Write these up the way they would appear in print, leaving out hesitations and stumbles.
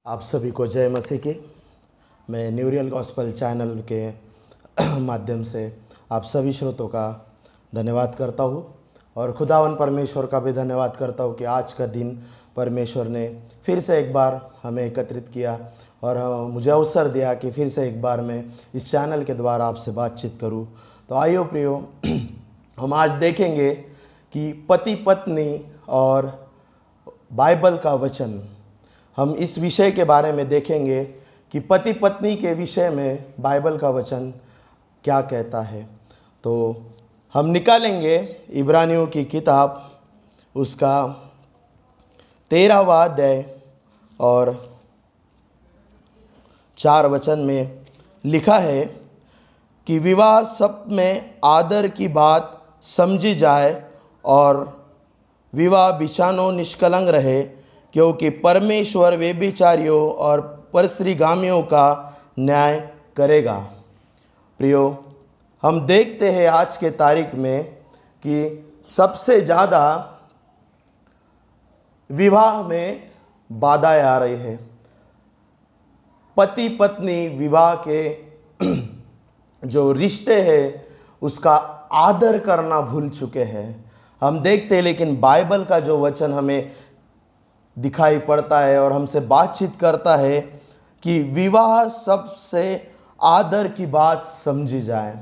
आप सभी को जय मसीह की। मैं न्यू रियल गॉस्पेल चैनल के माध्यम से आप सभी श्रोतों का धन्यवाद करता हूँ और खुदावन परमेश्वर का भी धन्यवाद करता हूँ कि आज का दिन परमेश्वर ने फिर से एक बार हमें एकत्रित किया और मुझे अवसर दिया कि फिर से एक बार मैं इस चैनल के द्वारा आपसे बातचीत करूँ। तो आइयो प्रियो, हम आज देखेंगे कि पति पत्नी और बाइबल का वचन, हम इस विषय के बारे में देखेंगे कि पति पत्नी के विषय में बाइबल का वचन क्या कहता है। तो हम निकालेंगे इब्रानियों की किताब, उसका 13वां अध्याय और 4 वचन में लिखा है कि विवाह सब में आदर की बात समझी जाए और विवाह बिछानो निष्कलंक रहे, क्योंकि परमेश्वर व्यभिचारियों और परस्त्रीगामियों का न्याय करेगा। प्रियो, हम देखते हैं आज के तारीख में कि सबसे ज़्यादा विवाह में बाधाएं आ रही है। पति पत्नी विवाह के जो रिश्ते हैं उसका आदर करना भूल चुके हैं। हम देखते हैं, लेकिन बाइबल का जो वचन हमें दिखाई पड़ता है और हमसे बातचीत करता है कि विवाह सबसे आदर की बात समझी जाए।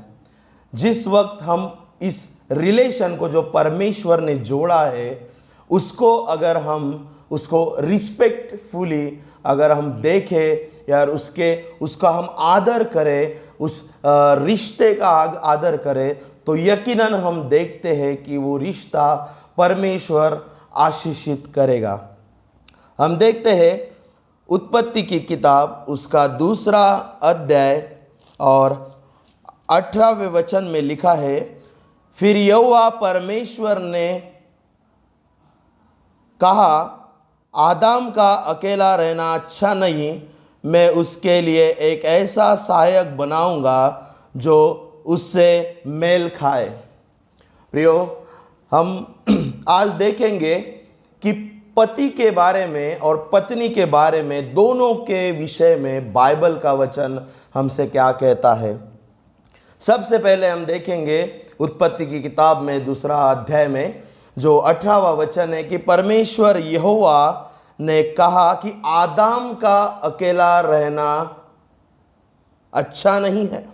जिस वक्त हम इस रिलेशन को जो परमेश्वर ने जोड़ा है उसको अगर हम उसको रिस्पेक्टफुली अगर हम देखें यार उसका हम आदर करें, उस रिश्ते का आदर करें, तो यकीनन हम देखते हैं कि वो रिश्ता परमेश्वर आशीषित करेगा। हम देखते हैं उत्पत्ति की किताब, उसका 2 अध्याय और 18वें वचन में लिखा है, फिर यहोवा परमेश्वर ने कहा, आदम का अकेला रहना अच्छा नहीं, मैं उसके लिए एक ऐसा सहायक बनाऊंगा जो उससे मेल खाए। प्रियो, हम आज देखेंगे कि पति के बारे में और पत्नी के बारे में, दोनों के विषय में बाइबल का वचन हमसे क्या कहता है। सबसे पहले हम देखेंगे उत्पत्ति की किताब में 2 अध्याय में जो 18वां वचन है कि परमेश्वर यहोवा ने कहा कि आदम का अकेला रहना अच्छा नहीं है,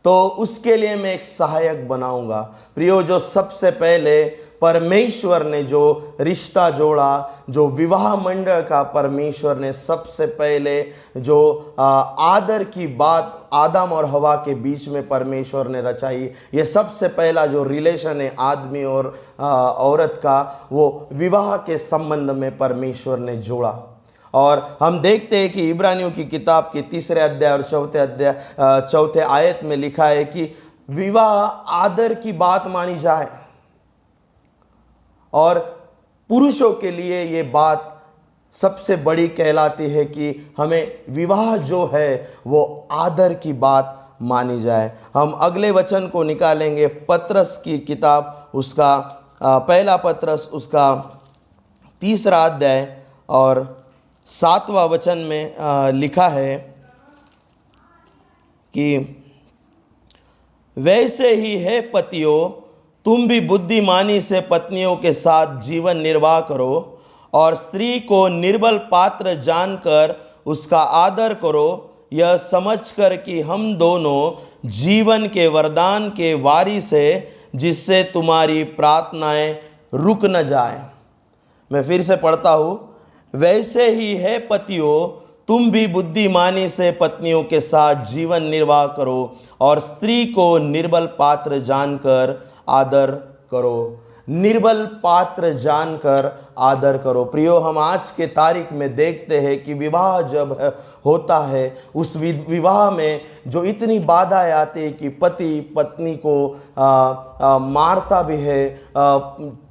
तो उसके लिए मैं एक सहायक बनाऊंगा। प्रियो, जो सबसे पहले परमेश्वर ने जो रिश्ता जोड़ा, जो विवाह मंडल का परमेश्वर ने सबसे पहले जो आदर की बात आदम और हवा के बीच में परमेश्वर ने रचाई, ये सबसे पहला जो रिलेशन है आदमी और औरत का, वो विवाह के संबंध में परमेश्वर ने जोड़ा। और हम देखते हैं कि इब्रानियों की किताब के 3 अध्याय और 4 आयत में लिखा है कि विवाह आदर की बात मानी जाए, और पुरुषों के लिए ये बात सबसे बड़ी कहलाती है कि हमें विवाह जो है वो आदर की बात मानी जाए। हम अगले वचन को निकालेंगे, पत्रस की किताब, उसका पहला पत्रस, उसका 3 अध्याय और 7वां वचन में लिखा है कि वैसे ही है पतियों, तुम भी बुद्धिमानी से पत्नियों के साथ जीवन निर्वाह करो और स्त्री को निर्बल पात्र जानकर उसका आदर करो, यह समझकर कि हम दोनों जीवन के वरदान के वारिस है, जिससे तुम्हारी प्रार्थनाएं रुक न जाए। मैं फिर से पढ़ता हूँ, वैसे ही है पतियों, तुम भी बुद्धिमानी से पत्नियों के साथ जीवन निर्वाह करो और स्त्री को निर्बल पात्र जानकर आदर करो। निर्बल पात्र जानकर आदर करो। प्रियो, हम आज के तारीख में देखते हैं कि विवाह जब होता है, उस विवाह में जो इतनी बाधाएं आती है कि पति पत्नी को मारता भी है,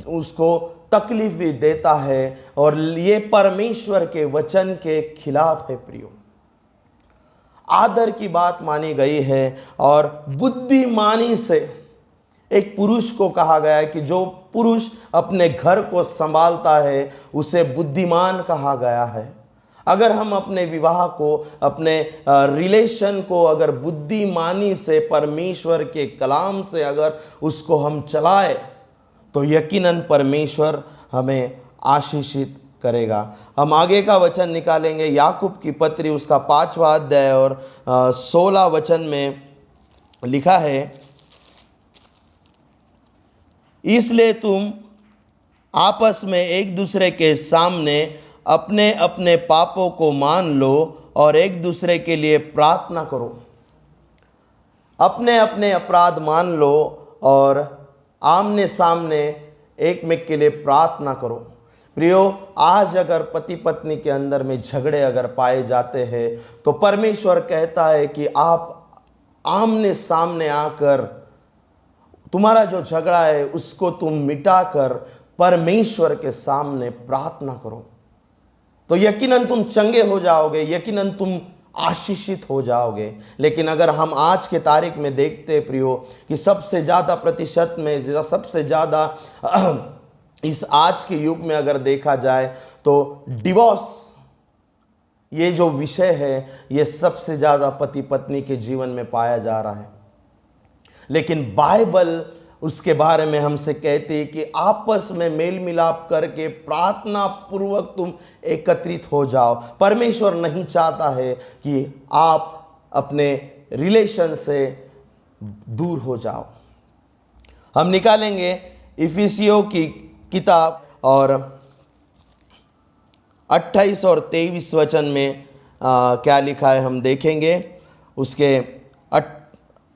उसको तकलीफ भी देता है, और ये परमेश्वर के वचन के खिलाफ है। प्रियो, आदर की बात मानी गई है और बुद्धिमानी से एक पुरुष को कहा गया है कि जो पुरुष अपने घर को संभालता है उसे बुद्धिमान कहा गया है। अगर हम अपने विवाह को, अपने रिलेशन को अगर बुद्धिमानी से, परमेश्वर के कलाम से अगर उसको हम चलाए, तो यकीनन परमेश्वर हमें आशीषित करेगा। हम आगे का वचन निकालेंगे, याकूब की पत्री उसका 5वां अध्याय और 16 वचन में लिखा है, इसलिए तुम आपस में एक दूसरे के सामने अपने अपने पापों को मान लो और एक दूसरे के लिए प्रार्थना करो। अपने अपने अपराध मान लो और आमने सामने एक में के लिए प्रार्थना करो। प्रियो, आज अगर पति पत्नी के अंदर में झगड़े अगर पाए जाते हैं, तो परमेश्वर कहता है कि आप आमने सामने आकर तुम्हारा जो झगड़ा है उसको तुम मिटाकर परमेश्वर के सामने प्रार्थना करो, तो यकीनन तुम चंगे हो जाओगे, यकीनन तुम आशीषित हो जाओगे। लेकिन अगर हम आज के तारीख में देखते प्रियो कि सबसे ज़्यादा प्रतिशत में, सबसे ज़्यादा इस आज के युग में अगर देखा जाए तो डिवोर्स ये जो विषय है, ये सबसे ज़्यादा पति पत्नी के जीवन में पाया जा रहा है। लेकिन बाइबल उसके बारे में हमसे कहती है कि आपस में मेल मिलाप करके प्रार्थना पूर्वक तुम एकत्रित हो जाओ। परमेश्वर नहीं चाहता है कि आप अपने रिलेशन से दूर हो जाओ। हम निकालेंगे इफिसियों की किताब और 28 और 23 वचन में क्या लिखा है हम देखेंगे। उसके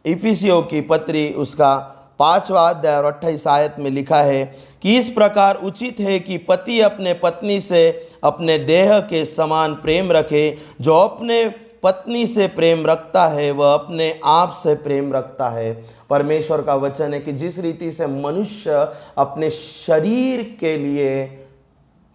इफिसियों की पत्री उसका 5वां अध्याय और 28 आयत में लिखा है कि इस प्रकार उचित है कि पति अपने पत्नी से अपने देह के समान प्रेम रखे। जो अपने पत्नी से प्रेम रखता है वह अपने आप से प्रेम रखता है। परमेश्वर का वचन है कि जिस रीति से मनुष्य अपने शरीर के लिए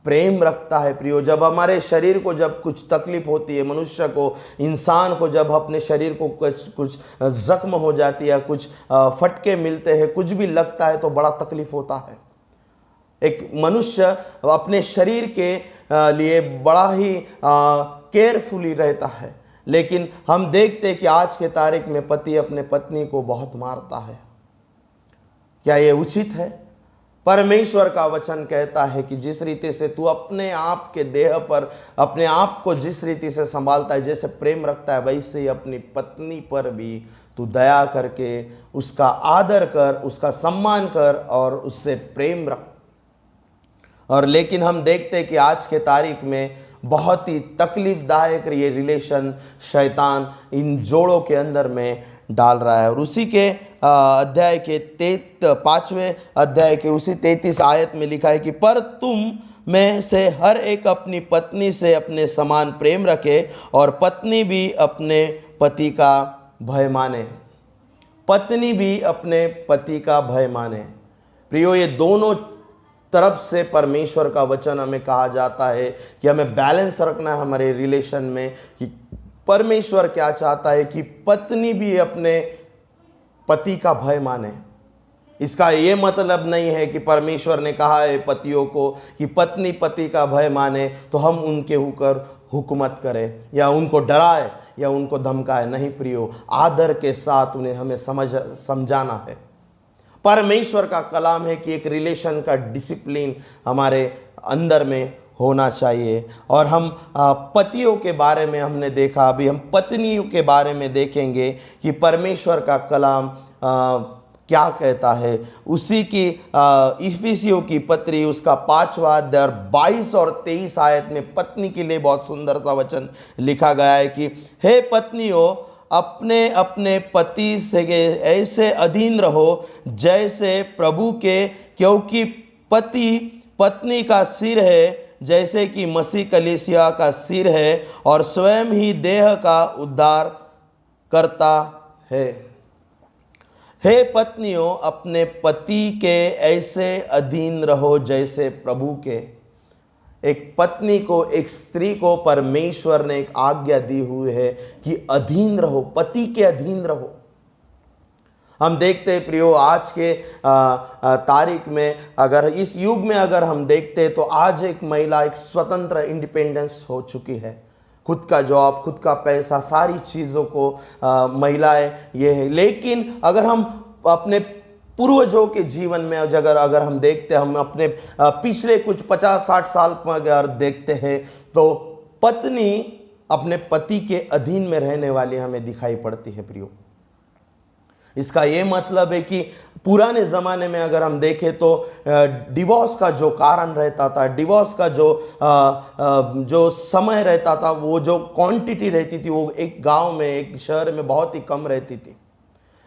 प्रेम रखता है प्रियो, जब हमारे शरीर को जब कुछ तकलीफ होती है, मनुष्य को, इंसान को जब अपने शरीर को कुछ जख्म हो जाती है, कुछ फटके मिलते हैं, कुछ भी लगता है तो बड़ा तकलीफ होता है। एक मनुष्य अपने शरीर के लिए बड़ा ही केयरफुली रहता है। लेकिन हम देखते हैं कि आज के तारीख में पति अपने पत्नी को बहुत मारता है। क्या ये उचित है? परमेश्वर का वचन कहता है कि जिस रीति से तू अपने आप के देह पर अपने आप को जिस रीति से संभालता है, जैसे प्रेम रखता है, वैसे ही अपनी पत्नी पर भी तू दया करके उसका आदर कर, उसका सम्मान कर और उससे प्रेम रख। और लेकिन हम देखते हैं कि आज के तारीख में बहुत ही तकलीफदायक ये रिलेशन शैतान इन जोड़ों के अंदर में डाल रहा है। और उसी के अध्याय के 5वें अध्याय के उसी 33 आयत में लिखा है कि पर तुम में से हर एक अपनी पत्नी से अपने समान प्रेम रखे और पत्नी भी अपने पति का भय माने। पत्नी भी अपने पति का भय माने। प्रियो, ये दोनों तरफ से परमेश्वर का वचन हमें कहा जाता है कि हमें बैलेंस रखना है हमारे रिलेशन में, कि परमेश्वर क्या चाहता है कि पत्नी भी अपने पति का भय माने। इसका ये मतलब नहीं है कि परमेश्वर ने कहा है पतियों को कि पत्नी पति का भय माने तो हम उनके ऊपर हुकूमत करें या उनको डराए या उनको धमकाए। नहीं प्रियो, आदर के साथ उन्हें हमें समझाना है। परमेश्वर का कलाम है कि एक रिलेशन का डिसिप्लिन हमारे अंदर में होना चाहिए। और हम पतियों के बारे में हमने देखा, अभी हम पत्नियों के बारे में देखेंगे कि परमेश्वर का कलाम क्या कहता है। उसी की इफिसियों की पत्री उसका 5वां अध्याय 22 और 23 आयत में पत्नी के लिए बहुत सुंदर सा वचन लिखा गया है कि हे पत्नियों, अपने अपने पति से ऐसे अधीन रहो जैसे प्रभु के, क्योंकि पति पत्नी का सिर है, जैसे कि मसीह कलीसिया का सिर है और स्वयं ही देह का उद्धार करता है। हे पत्नियों, अपने पति के ऐसे अधीन रहो जैसे प्रभु के। एक पत्नी को, एक स्त्री को परमेश्वर ने एक आज्ञा दी हुई है कि अधीन रहो, पति के अधीन रहो। हम देखते हैं प्रियो, आज के तारीख में अगर इस युग में अगर हम देखते हैं तो आज एक महिला एक स्वतंत्र इंडिपेंडेंस हो चुकी है। खुद का जॉब, खुद का पैसा, सारी चीज़ों को महिलाएं ये है। लेकिन अगर हम अपने पूर्वजों के जीवन में अगर हम देखते हैं, हम अपने पिछले कुछ 50-60 साल में अगर देखते हैं, तो पत्नी अपने पति के अधीन में रहने वाली हमें दिखाई पड़ती है प्रियो। इसका ये मतलब है कि पुराने ज़माने में अगर हम देखें तो डिवोर्स का जो कारण रहता था, डिवोर्स का जो समय रहता था, वो जो क्वांटिटी रहती थी, वो एक गांव में, एक शहर में बहुत ही कम रहती थी।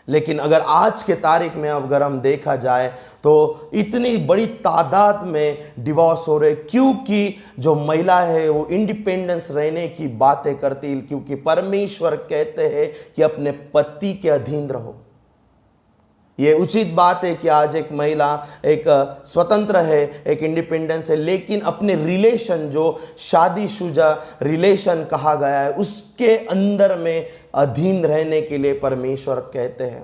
लेकिन अगर आज के तारीख में अगर हम देखा जाए तो इतनी बड़ी तादाद में डिवोर्स हो रहे, क्योंकि जो महिला है वो इंडिपेंडेंस रहने की बातें करती, क्योंकि परमेश्वर कहते हैं कि अपने पति के अधीन रहो। ये उचित बात है कि आज एक महिला एक स्वतंत्र है, एक इंडिपेंडेंस है, लेकिन अपने रिलेशन, जो शादीशुदा रिलेशन कहा गया है, उसके अंदर में अधीन रहने के लिए परमेश्वर कहते हैं।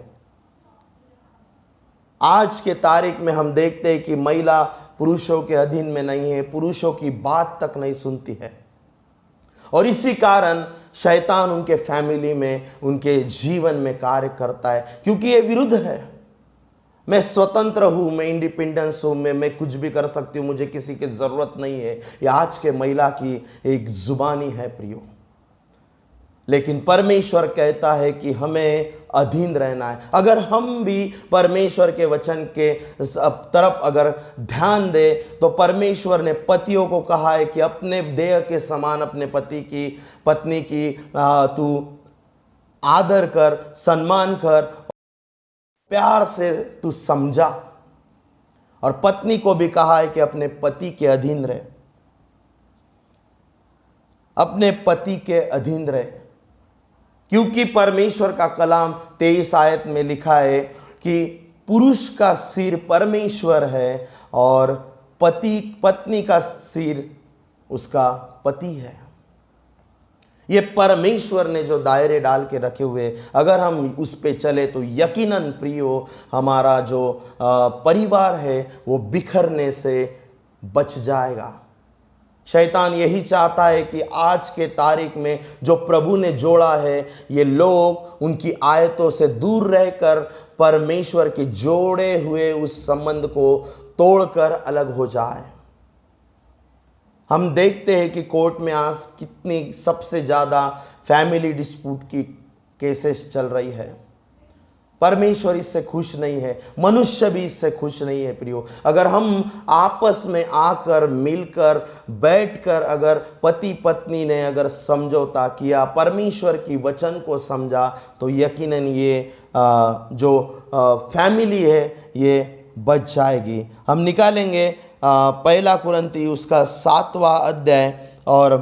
आज के तारीख में हम देखते हैं कि महिला पुरुषों के अधीन में नहीं है, पुरुषों की बात तक नहीं सुनती है, और इसी कारण शैतान उनके फैमिली में, उनके जीवन में कार्य करता है, क्योंकि ये विरुद्ध है। मैं स्वतंत्र हूं, मैं इंडिपेंडेंस हूं, मैं कुछ भी कर सकती हूं, मुझे किसी की जरूरत नहीं है। ये आज के महिला की एक जुबानी है प्रियो। लेकिन परमेश्वर कहता है कि हमें अधीन रहना है। अगर हम भी परमेश्वर के वचन के तरफ अगर ध्यान दे, तो परमेश्वर ने पतियों को कहा है कि अपने देह के समान अपने पत्नी की तू आदर कर, सम्मान कर, प्यार से तू समझा। और पत्नी को भी कहा है कि अपने पति के अधीन रहे, अपने पति के अधीन रहे, क्योंकि परमेश्वर का कलाम 23 आयत में लिखा है कि पुरुष का सिर परमेश्वर है और पत्नी का सिर उसका पति है। ये परमेश्वर ने जो दायरे डाल के रखे हुए, अगर हम उस पे चले तो यकीनन प्रियो हमारा जो परिवार है वो बिखरने से बच जाएगा। शैतान यही चाहता है कि आज के तारीख में जो प्रभु ने जोड़ा है, ये लोग उनकी आयतों से दूर रहकर परमेश्वर के जोड़े हुए उस संबंध को तोड़कर अलग हो जाए। हम देखते हैं कि कोर्ट में आज कितनी सबसे ज़्यादा फैमिली डिस्प्यूट की केसेस चल रही है। परमेश्वर इससे खुश नहीं है, मनुष्य भी इससे खुश नहीं है प्रियो। अगर हम आपस में आकर मिलकर बैठकर अगर पति पत्नी ने अगर समझौता किया, परमेश्वर की वचन को समझा, तो यकीनन ये जो फैमिली है ये बच जाएगी। हम निकालेंगे पहला कुरिन्ती उसका 7वां अध्याय और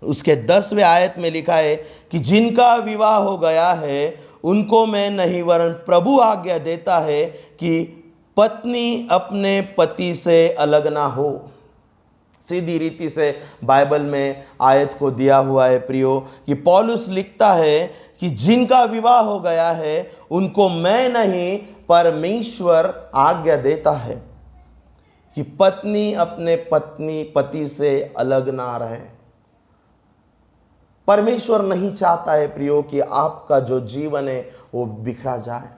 उसके 10वें आयत में लिखा है कि जिनका विवाह हो गया है उनको मैं नहीं, वरन प्रभु आज्ञा देता है कि पत्नी अपने पति से अलग ना हो। सीधी रीति से बाइबल में आयत को दिया हुआ है प्रियो, कि पौलुस लिखता है कि जिनका विवाह हो गया है उनको मैं नहीं, परमेश्वर आज्ञा देता है कि पत्नी अपने पति से अलग ना रहे। परमेश्वर नहीं चाहता है प्रियो कि आपका जो जीवन है वो बिखरा जाए।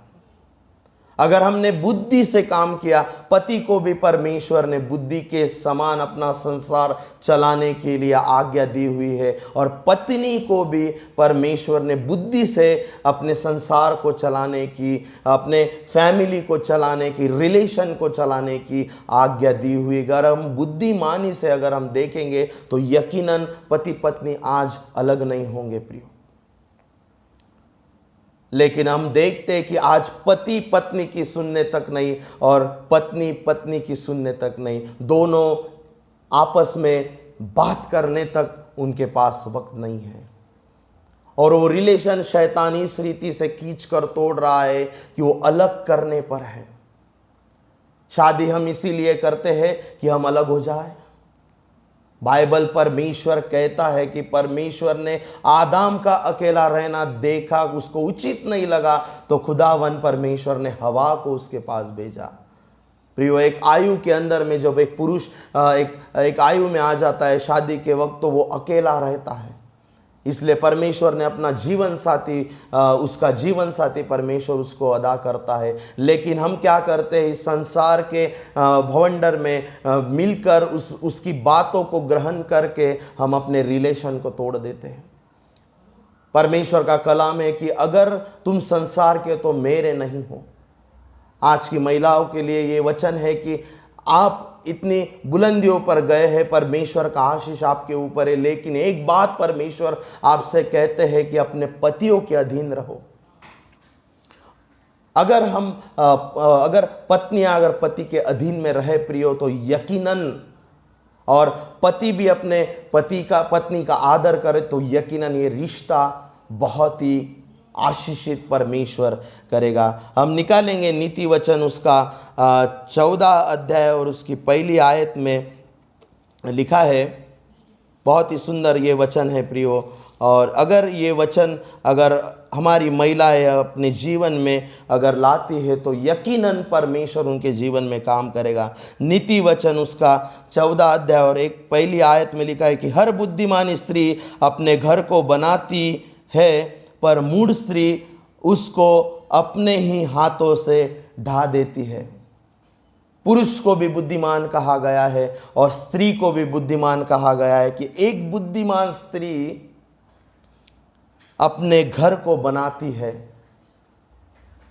अगर हमने बुद्धि से काम किया, पति को भी परमेश्वर ने बुद्धि के समान अपना संसार चलाने के लिए आज्ञा दी हुई है, और पत्नी को भी परमेश्वर ने बुद्धि से अपने संसार को चलाने की, अपने फैमिली को चलाने की, रिलेशन को चलाने की आज्ञा दी हुई। अगर हम बुद्धिमानी से अगर हम देखेंगे तो यकीनन पति पत्नी आज अलग नहीं होंगे प्रियो। लेकिन हम देखते हैं कि आज पति पत्नी की सुनने तक नहीं और पत्नी पत्नी की सुनने तक नहीं, दोनों आपस में बात करने तक उनके पास वक्त नहीं है, और वो रिलेशन शैतान इस रीति से खींच कर तोड़ रहा है कि वो अलग करने पर है। शादी हम इसीलिए करते हैं कि हम अलग हो जाए। बाइबल परमेश्वर कहता है कि परमेश्वर ने आदम का अकेला रहना देखा, उसको उचित नहीं लगा, तो खुदावन परमेश्वर ने हवा को उसके पास भेजा। प्रियो, एक आयु के अंदर में जब एक पुरुष एक आयु में आ जाता है शादी के वक्त, तो वो अकेला रहता है। इसलिए परमेश्वर ने अपना जीवन साथी, उसका जीवन साथी परमेश्वर उसको अदा करता है। लेकिन हम क्या करते हैं, इस संसार के भवंडर में मिलकर उसकी बातों को ग्रहण करके हम अपने रिलेशन को तोड़ देते हैं। परमेश्वर का कलाम है कि अगर तुम संसार के तो मेरे नहीं हो। आज की महिलाओं के लिए ये वचन है कि आप इतनी बुलंदियों पर गए हैं, परमेश्वर का आशीष आपके ऊपर है, लेकिन एक बात परमेश्वर आपसे कहते हैं कि अपने पतियों के अधीन रहो। अगर पत्नियां अगर पति के अधीन में रहे प्रियो, तो यकीनन, और पति भी अपने पत्नी का आदर करे, तो यकीनन ये रिश्ता बहुत ही आशीषित परमेश्वर करेगा। हम निकालेंगे नीति वचन उसका 14 अध्याय और उसकी पहली आयत में लिखा है। बहुत ही सुंदर ये वचन है प्रियो, और अगर ये वचन अगर हमारी महिलाएं अपने जीवन में अगर लाती है, तो यकीनन परमेश्वर उनके जीवन में काम करेगा। नीति वचन उसका 14 अध्याय और एक पहली आयत में लिखा है कि हर बुद्धिमान स्त्री अपने घर को बनाती है, पर मूढ़ स्त्री उसको अपने ही हाथों से ढा देती है। पुरुष को भी बुद्धिमान कहा गया है और स्त्री को भी बुद्धिमान कहा गया है कि एक बुद्धिमान स्त्री अपने घर को बनाती है।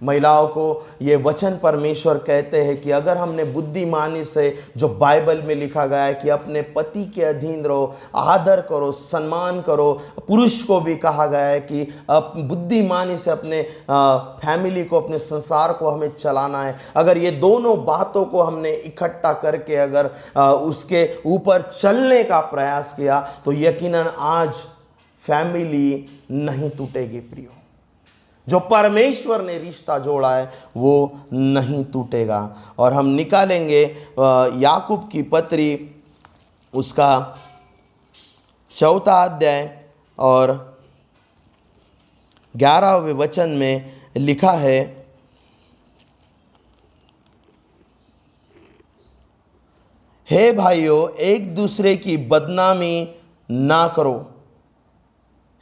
महिलाओं को ये वचन परमेश्वर कहते हैं कि अगर हमने बुद्धिमानी से, जो बाइबल में लिखा गया है कि अपने पति के अधीन रहो, आदर करो, सम्मान करो, पुरुष को भी कहा गया है कि बुद्धिमानी से अपने फैमिली को, अपने संसार को हमें चलाना है। अगर ये दोनों बातों को हमने इकट्ठा करके अगर उसके ऊपर चलने का प्रयास किया, तो यकीनन आज फैमिली नहीं टूटेगी प्रियो। जो परमेश्वर ने रिश्ता जोड़ा है वो नहीं टूटेगा। और हम निकालेंगे याकूब की पत्री उसका 4 अध्याय और 11वें वचन में लिखा है, हे भाइयों, एक दूसरे की बदनामी ना करो।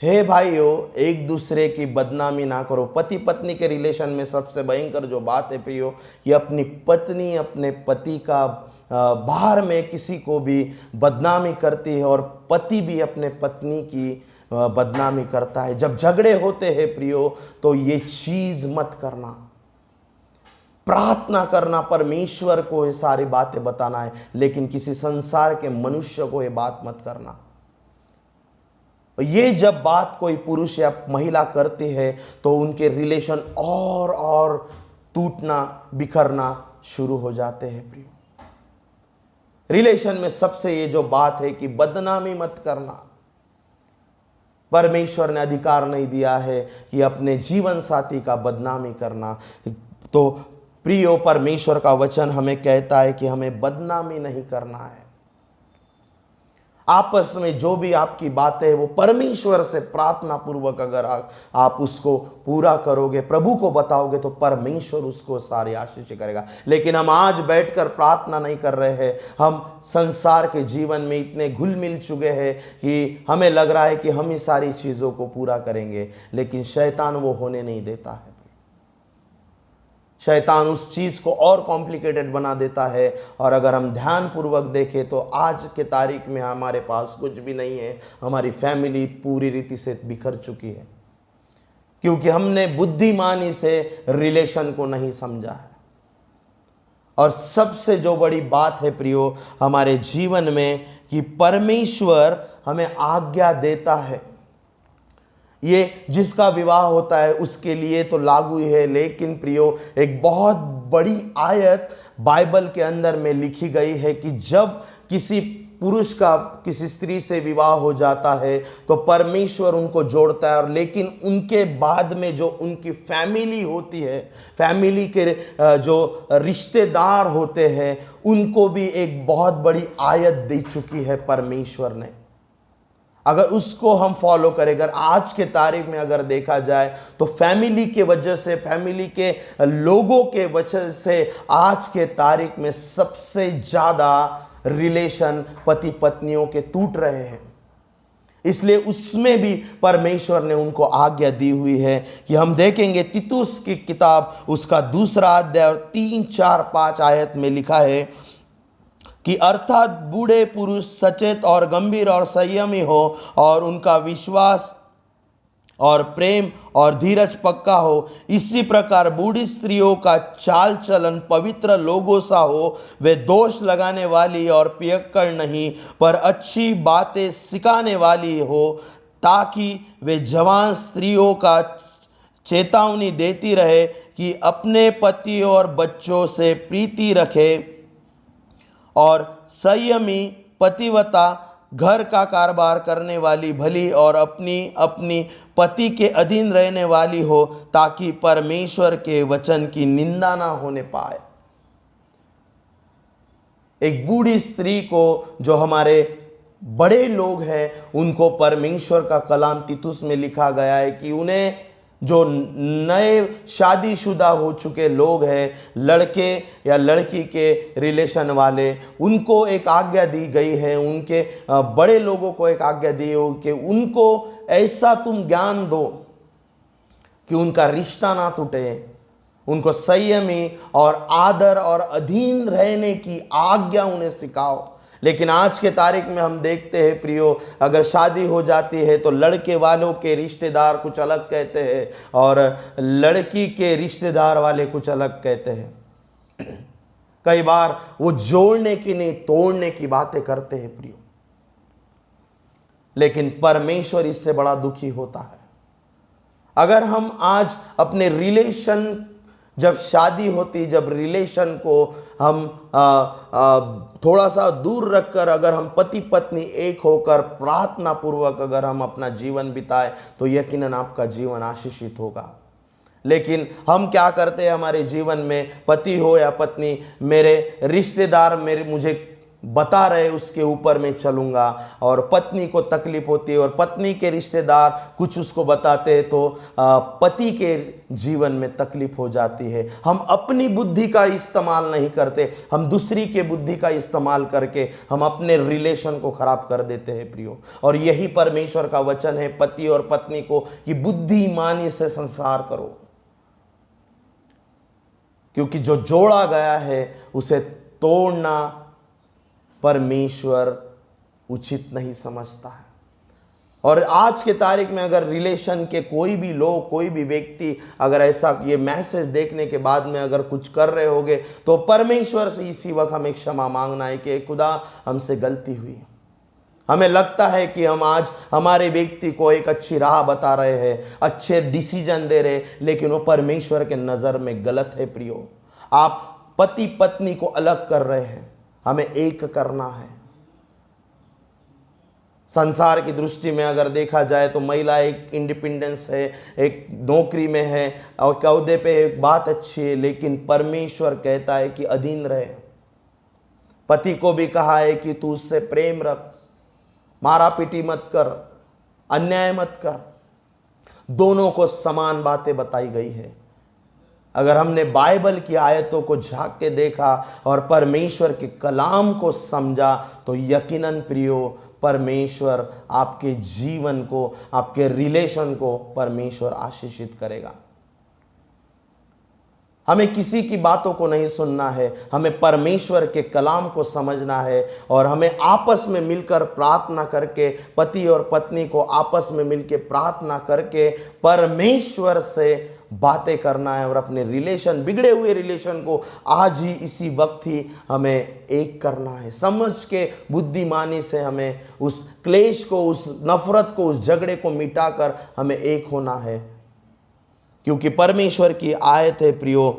हे भाइयों, एक दूसरे की बदनामी ना करो। पति पत्नी के रिलेशन में सबसे भयंकर जो बात है प्रियो, कि अपनी पत्नी अपने पति का बाहर में किसी को भी बदनामी करती है, और पति भी अपने पत्नी की बदनामी करता है। जब झगड़े होते हैं प्रियो, तो ये चीज मत करना। प्रार्थना करना, परमेश्वर को ये सारी बातें बताना है, लेकिन किसी संसार के मनुष्य को ये बात मत करना। ये जब बात कोई पुरुष या महिला करती है, तो उनके रिलेशन और टूटना, बिखरना शुरू हो जाते हैं प्रियो। रिलेशन में सबसे ये जो बात है कि बदनामी मत करना। परमेश्वर ने अधिकार नहीं दिया है कि अपने जीवन साथी का बदनामी करना। तो प्रियो, परमेश्वर का वचन हमें कहता है कि हमें बदनामी नहीं करना है। आपस में जो भी आपकी बातें है, वो परमेश्वर से प्रार्थना पूर्वक अगर आप उसको पूरा करोगे, प्रभु को बताओगे, तो परमेश्वर उसको सारी आशीष करेगा। लेकिन हम आज बैठकर प्रार्थना नहीं कर रहे हैं। हम संसार के जीवन में इतने घुल मिल चुके हैं कि हमें लग रहा है कि हम ही सारी चीज़ों को पूरा करेंगे, लेकिन शैतान वो होने नहीं देता है। शैतान उस चीज़ को और कॉम्प्लिकेटेड बना देता है। और अगर हम ध्यान पूर्वक देखें, तो आज के तारीख में हमारे पास कुछ भी नहीं है। हमारी फैमिली पूरी रीति से बिखर चुकी है, क्योंकि हमने बुद्धिमानी से रिलेशन को नहीं समझा है। और सबसे जो बड़ी बात है प्रियो हमारे जीवन में, कि परमेश्वर हमें आज्ञा देता है। ये जिसका विवाह होता है उसके लिए तो लागू है, लेकिन प्रियो एक बहुत बड़ी आयत बाइबल के अंदर में लिखी गई है कि जब किसी पुरुष का किसी स्त्री से विवाह हो जाता है, तो परमेश्वर उनको जोड़ता है। और लेकिन उनके बाद में जो उनकी फैमिली होती है, फैमिली के जो रिश्तेदार होते हैं, उनको भी एक बहुत बड़ी आयत दे चुकी है परमेश्वर ने। अगर उसको हम फॉलो करें, अगर आज के तारीख में अगर देखा जाए तो फैमिली के वजह से, फैमिली के लोगों के वजह से आज के तारीख में सबसे ज़्यादा रिलेशन पति पत्नियों के टूट रहे हैं। इसलिए उसमें भी परमेश्वर ने उनको आज्ञा दी हुई है कि हम देखेंगे तीतुस की किताब उसका 2 अध्याय और 3, 4, 5 आयत में लिखा है कि अर्थात बूढ़े पुरुष सचेत और गंभीर और संयमी हो और उनका विश्वास और प्रेम और धीरज पक्का हो। इसी प्रकार बूढ़ी स्त्रियों का चाल चलन पवित्र लोगों सा हो, वे दोष लगाने वाली और पियक्कड़ नहीं पर अच्छी बातें सिखाने वाली हो, ताकि वे जवान स्त्रियों का चेतावनी देती रहे कि अपने पति और बच्चों से प्रीति रखे और संयमी पतिव्रता घर का कारोबार करने वाली भली और अपनी पति के अधीन रहने वाली हो, ताकि परमेश्वर के वचन की निंदा ना होने पाए। एक बूढ़ी स्त्री को, जो हमारे बड़े लोग हैं, उनको परमेश्वर का कलाम तीतुस में लिखा गया है कि उन्हें, जो नए शादीशुदा हो चुके लोग हैं, लड़के या लड़की के रिलेशन वाले, उनको एक आज्ञा दी गई है, उनके बड़े लोगों को एक आज्ञा दी हो कि उनको ऐसा तुम ज्ञान दो कि उनका रिश्ता ना टूटे, उनको संयमी और आदर और अधीन रहने की आज्ञा उन्हें सिखाओ। लेकिन आज के तारीख में हम देखते हैं प्रियो, अगर शादी हो जाती है तो लड़के वालों के रिश्तेदार कुछ अलग कहते हैं और लड़की के रिश्तेदार वाले कुछ अलग कहते हैं। कई बार वो जोड़ने की नहीं, तोड़ने की बातें करते हैं प्रियो। लेकिन परमेश्वर इससे बड़ा दुखी होता है। अगर हम आज अपने रिलेशन, जब शादी होती, जब रिलेशन को हम थोड़ा सा दूर रखकर अगर हम पति पत्नी एक होकर प्रार्थना पूर्वक अगर हम अपना जीवन बिताए तो यकीनन आपका जीवन आशीषित होगा। लेकिन हम क्या करते हैं हमारे जीवन में, पति हो या पत्नी, मेरे रिश्तेदार मुझे बता रहे उसके ऊपर मैं चलूँगा, और पत्नी को तकलीफ होती है और पत्नी के रिश्तेदार कुछ उसको बताते हैं तो पति के जीवन में तकलीफ हो जाती है। हम अपनी बुद्धि का इस्तेमाल नहीं करते, हम दूसरी के बुद्धि का इस्तेमाल करके हम अपने रिलेशन को खराब कर देते हैं प्रियो। और यही परमेश्वर का वचन है पति और पत्नी को कि बुद्धिमानी से संसार करो, क्योंकि जो जोड़ा गया है उसे तोड़ना परमेश्वर उचित नहीं समझता है। और आज के तारीख में अगर रिलेशन के कोई भी लोग, कोई भी व्यक्ति अगर ऐसा ये मैसेज देखने के बाद में अगर कुछ कर रहे होंगे तो परमेश्वर से इसी वक्त हमें क्षमा मांगना है कि खुदा हमसे गलती हुई। हमें लगता है कि हम आज हमारे व्यक्ति को एक अच्छी राह बता रहे हैं, अच्छे डिसीजन दे रहे, लेकिन वो परमेश्वर के नज़र में गलत है प्रियो। आप पति पत्नी को अलग कर रहे हैं, हमें एक करना है। संसार की दृष्टि में अगर देखा जाए तो महिला एक इंडिपेंडेंस है, एक नौकरी में है और कौदे पे एक बात अच्छी है, लेकिन परमेश्वर कहता है कि अधीन रहे। पति को भी कहा है कि तू उससे प्रेम रख, मारा पीटी मत कर, अन्याय मत कर। दोनों को समान बातें बताई गई है। अगर हमने बाइबल की आयतों को झांक के देखा और परमेश्वर के कलाम को समझा तो यकीनन प्रियो परमेश्वर आपके जीवन को, आपके रिलेशन को परमेश्वर आशीषित करेगा। हमें किसी की बातों को नहीं सुनना है, हमें परमेश्वर के कलाम को समझना है और हमें आपस में मिलकर प्रार्थना करके, पति और पत्नी को आपस में मिलकर प्रार्थना करके परमेश्वर से बातें करना है और अपने रिलेशन, बिगड़े हुए रिलेशन को आज ही इसी वक्त ही हमें एक करना है। समझ के बुद्धिमानी से हमें उस क्लेश को, उस नफरत को, उस झगड़े को मिटाकर हमें एक होना है। क्योंकि परमेश्वर की आयत है प्रियो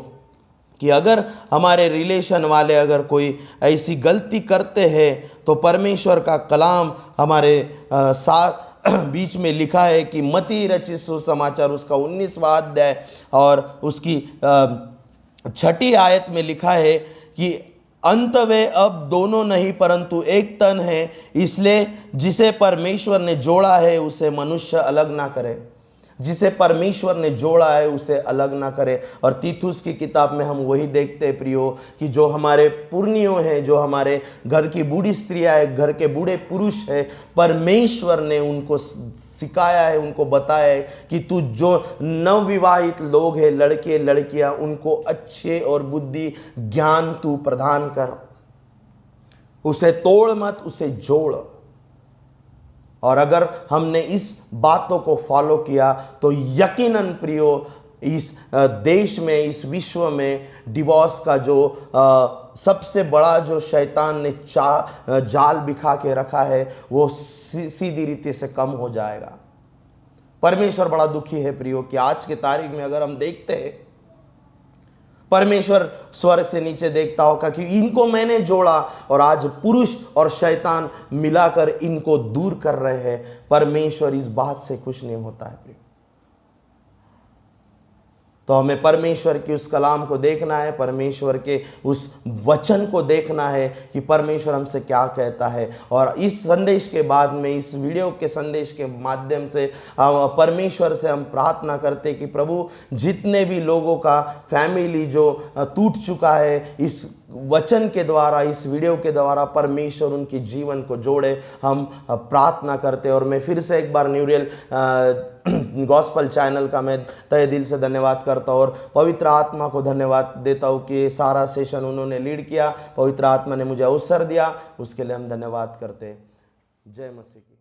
कि अगर हमारे रिलेशन वाले अगर कोई ऐसी गलती करते हैं तो परमेश्वर का कलाम हमारे साथ बीच में लिखा है कि मत्ती रचित सुसमाचार उसका 19वां अध्याय और उसकी 6ठी आयत में लिखा है कि अंत वे अब दोनों नहीं परंतु एक तन है, इसलिए जिसे परमेश्वर ने जोड़ा है उसे मनुष्य अलग ना करे। जिसे परमेश्वर ने जोड़ा है उसे अलग ना करे। और तीतुस की किताब में हम वही देखते हैं प्रियो, कि जो हमारे पुरनियों हैं, जो हमारे घर की बूढ़ी स्त्रियां हैं, घर के बूढ़े पुरुष हैं, परमेश्वर ने उनको सिखाया है, उनको बताया है कि तू जो नवविवाहित लोग हैं, लड़के लड़कियां, उनको अच्छे और बुद्धि ज्ञान तू प्रदान कर, उसे तोड़ मत, उसे जोड़। और अगर हमने इस बातों को फॉलो किया तो यकीनन प्रियो इस देश में, इस विश्व में डिवोर्स का जो सबसे बड़ा जो शैतान ने जाल बिखा के रखा है वो सीधी रीति से कम हो जाएगा। परमेश्वर बड़ा दुखी है प्रियो कि आज के तारीख में अगर हम देखते हैं, परमेश्वर स्वर्ग से नीचे देखता होगा कि इनको मैंने जोड़ा, और आज पुरुष और शैतान मिलाकर इनको दूर कर रहे हैं। परमेश्वर इस बात से खुश नहीं होता है प्रिय। तो हमें परमेश्वर के उस कलाम को देखना है, परमेश्वर के उस वचन को देखना है कि परमेश्वर हमसे क्या कहता है। और इस संदेश के बाद में, इस वीडियो के संदेश के माध्यम से परमेश्वर से हम प्रार्थना करते कि प्रभु जितने भी लोगों का फैमिली जो टूट चुका है, इस वचन के द्वारा, इस वीडियो के द्वारा परमेश्वर उनके जीवन को जोड़े, हम प्रार्थना करते। और मैं फिर से एक बार न्यू रियल गॉस्पल चैनल का मैं तहे दिल से धन्यवाद करता हूँ और पवित्र आत्मा को धन्यवाद देता हूँ कि सारा सेशन उन्होंने लीड किया, पवित्र आत्मा ने मुझे अवसर दिया, उसके लिए हम धन्यवाद करते हैं। जय मसीह की।